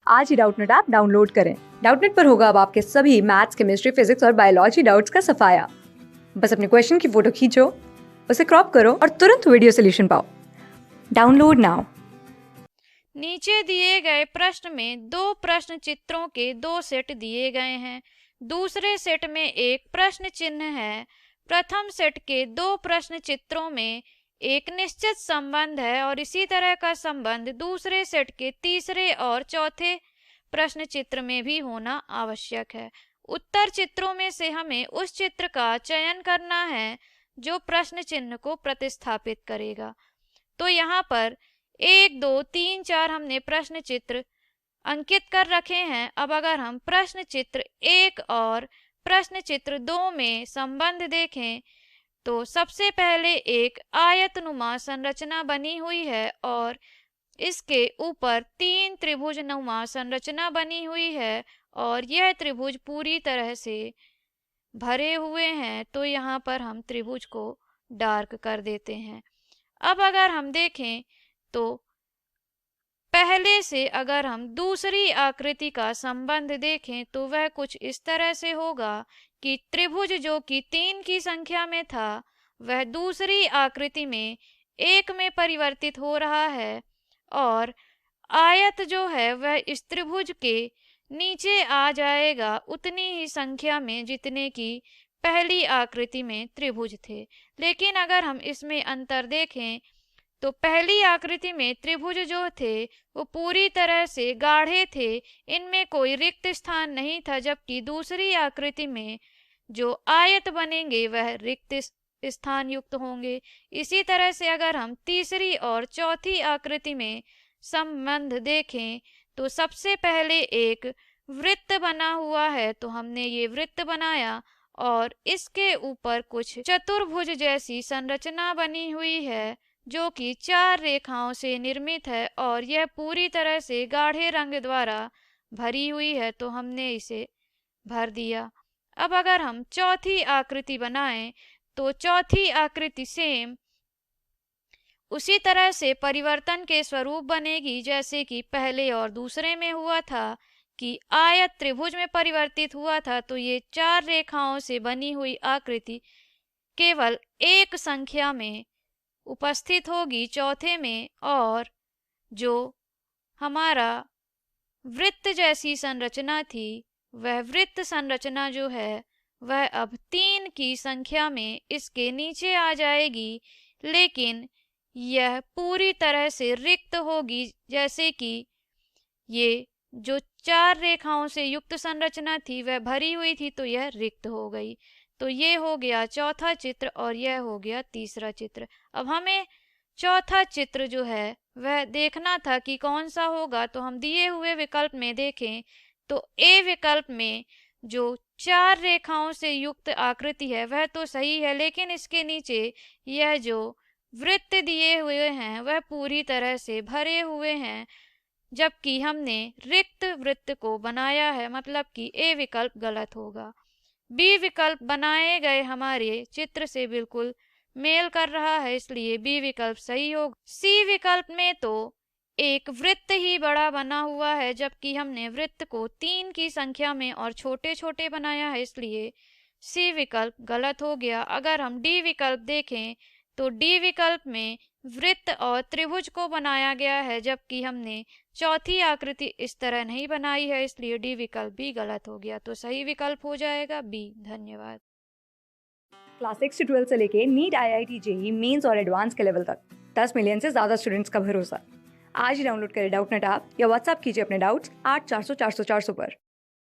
आज ही Doubtnut app download करें। Doubtnut पर होगा अब आपके सभी मैथ्स, केमिस्ट्री, फिजिक्स और बायोलॉजी डाउट्स का सफाया। बस अपने क्वेश्चन की फोटो खींचो, उसे क्रॉप करो और तुरंत वीडियो सोल्यूशन पाओ। Download now. नीचे दिए गए प्रश्न में दो प्रश्न चित्रों के दो सेट दिए गए हैं। दूसरे सेट में एक प्रश्न चिन्ह है। प्रथम सेट के दो प्रश्न चित्रों में एक निश्चित संबंध है और इसी तरह का संबंध दूसरे सेट के तीसरे और चौथे प्रश्न चित्र में भी होना आवश्यक है। उत्तर चित्रों में से हमें उस चित्र का चयन करना है जो प्रश्न चिन्ह को प्रतिस्थापित करेगा। तो यहाँ पर 1, 2, 3, 4 हमने प्रश्न चित्र अंकित कर रखे हैं। अब अगर हम प्रश्न चित्र 1 और प्रश्न चित्र 2 में संबंध देखें तो सबसे पहले एक आयतनुमा संरचना बनी हुई है और इसके ऊपर 3 त्रिभुजनुमा संरचना बनी हुई है और यह त्रिभुज पूरी तरह से भरे हुए हैं। तो यहाँ पर हम त्रिभुज को डार्क कर देते हैं। अब अगर हम देखें तो पहले से अगर हम दूसरी आकृति का संबंध देखें तो वह कुछ इस तरह से होगा कि त्रिभुज जो कि 3 की संख्या में था वह दूसरी आकृति में 1 में परिवर्तित हो रहा है और आयत जो है वह इस त्रिभुज के नीचे आ जाएगा उतनी ही संख्या में जितने की पहली आकृति में त्रिभुज थे। लेकिन अगर हम इसमें अंतर देखें तो पहली आकृति में त्रिभुज जो थे वो पूरी तरह से गाढ़े थे, इनमें कोई रिक्त स्थान नहीं था, जबकि दूसरी आकृति में जो आयत बनेंगे वह रिक्त स्थान युक्त होंगे। इसी तरह से अगर हम तीसरी और चौथी आकृति में संबंध देखें तो सबसे पहले एक वृत्त बना हुआ है, तो हमने ये वृत्त बनाया और इसके ऊपर कुछ चतुर्भुज जैसी संरचना बनी हुई है जो कि 4 रेखाओं से निर्मित है और यह पूरी तरह से गाढ़े रंग द्वारा भरी हुई है, तो हमने इसे भर दिया। अब अगर हम चौथी आकृति बनाएं तो चौथी आकृति सेम उसी तरह से परिवर्तन के स्वरूप बनेगी जैसे कि पहले और दूसरे में हुआ था कि आयत त्रिभुज में परिवर्तित हुआ था। तो ये 4 रेखाओं से बनी हुई आकृति केवल एक संख्या में उपस्थित होगी चौथे में, और जो हमारा वृत्त जैसी संरचना थी वह वृत्त संरचना जो है वह अब 3 की संख्या में इसके नीचे आ जाएगी, लेकिन यह पूरी तरह से रिक्त होगी जैसे कि ये जो 4 रेखाओं से युक्त संरचना थी वह भरी हुई थी तो यह रिक्त हो गई। तो ये हो गया चौथा चित्र और यह हो गया तीसरा चित्र। अब हमें चौथा चित्र जो है वह देखना था कि कौन सा होगा, तो हम दिए हुए विकल्प में देखें तो ए विकल्प में जो 4 रेखाओं से युक्त आकृति है वह तो सही है, लेकिन इसके नीचे यह जो वृत्त दिए हुए हैं वह पूरी तरह से भरे हुए हैं, जबकि हमने रिक्त वृत्त को बनाया है, मतलब कि ए विकल्प गलत होगा। बी विकल्प बनाए गए हमारे चित्र से बिल्कुल मेल कर रहा है, इसलिए बी विकल्प सही होगा। सी विकल्प में तो एक वृत्त ही बड़ा बना हुआ है, जबकि हमने वृत्त को 3 की संख्या में और छोटे छोटे बनाया है, इसलिए सी विकल्प गलत हो गया। अगर हम डी विकल्प देखें तो डी विकल्प में वृत्त और त्रिभुज को बनाया गया है, जबकि हमने चौथी आकृति इस तरह नहीं बनाई है, इसलिए डी विकल्प भी गलत हो गया। तो सही विकल्प हो जाएगा बी। धन्यवाद। क्लास 6 से 12 से लेके नीट, IIT, JEE मेंस और एडवांस के लेवल तक 10 मिलियन से ज्यादा स्टूडेंट्स का भरोसा। आज ही डाउनलोड करें डाउटनेट ऐप या व्हाट्सएप कीजिए अपने डाउट्स 8400 400 400 पर।